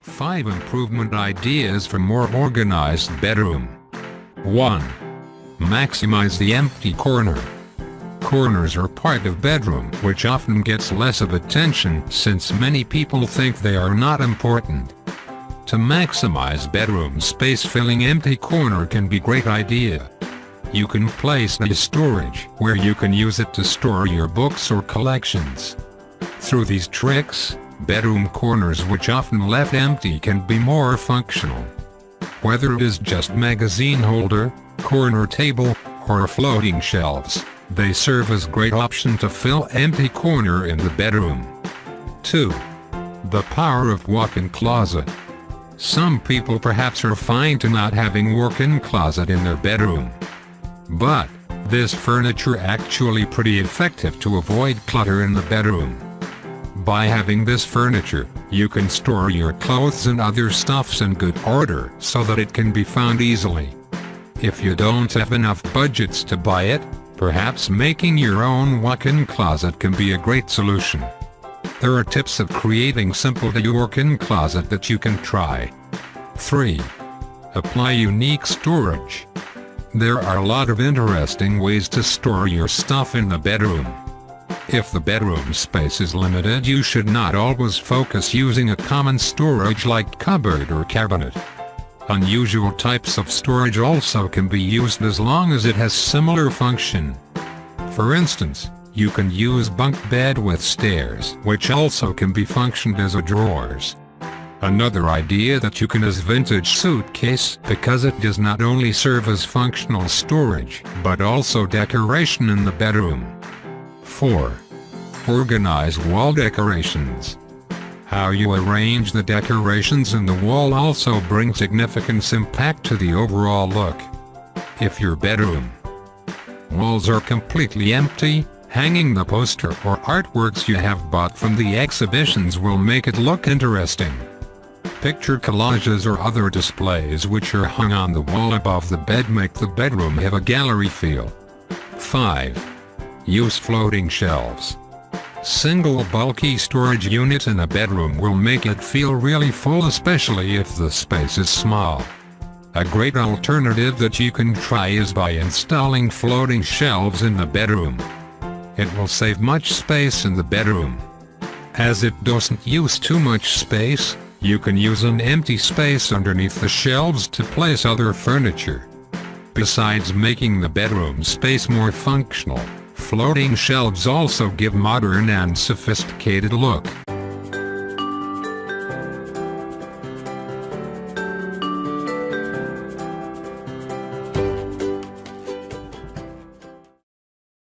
5 improvement ideas for more organized bedroom. 1. Maximize the empty corner. Corners are part of bedroom which often gets less of attention since many people think they are not important. To maximize bedroom space, filling empty corner can be a great idea. You can place a storage where you can use it to store your books or collections. Through these tricks, bedroom corners which often left empty can be more functional. Whether it is just magazine holder, corner table, or floating shelves, they serve as great option to fill empty corner in the bedroom. 2. The power of walk-in closet. Some people perhaps are fine to not having walk-in closet in their bedroom. But this furniture actually pretty effective to avoid clutter in the bedroom. By having this furniture, you can store your clothes and other stuffs in good order so that it can be found easily. If you don't have enough budgets to buy it, perhaps making your own walk-in closet can be a great solution. There are tips of creating simple walk-in closet that you can try. 3. Apply unique storage. There are a lot of interesting ways to store your stuff in the bedroom. If the bedroom space is limited, you should not always focus using a common storage like cupboard or cabinet. Unusual types of storage also can be used as long as it has similar function. For instance, you can use bunk bed with stairs, which also can be functioned as a drawers. Another idea that you can is vintage suitcase, because it does not only serve as functional storage, but also decoration in the bedroom. 4. Organize wall decorations. How you arrange the decorations in the wall also brings significant impact to the overall look. If your bedroom walls are completely empty, hanging the poster or artworks you have bought from the exhibitions will make it look interesting. Picture collages or other displays which are hung on the wall above the bed make the bedroom have a gallery feel. 5. Use floating shelves. Single bulky storage unit in a bedroom will make it feel really full, especially if the space is small. A great alternative that you can try is by installing floating shelves in the bedroom. It will save much space in the bedroom. As it doesn't use too much space, you can use an empty space underneath the shelves to place other furniture. Besides making the bedroom space more functional, floating shelves also give modern and sophisticated look.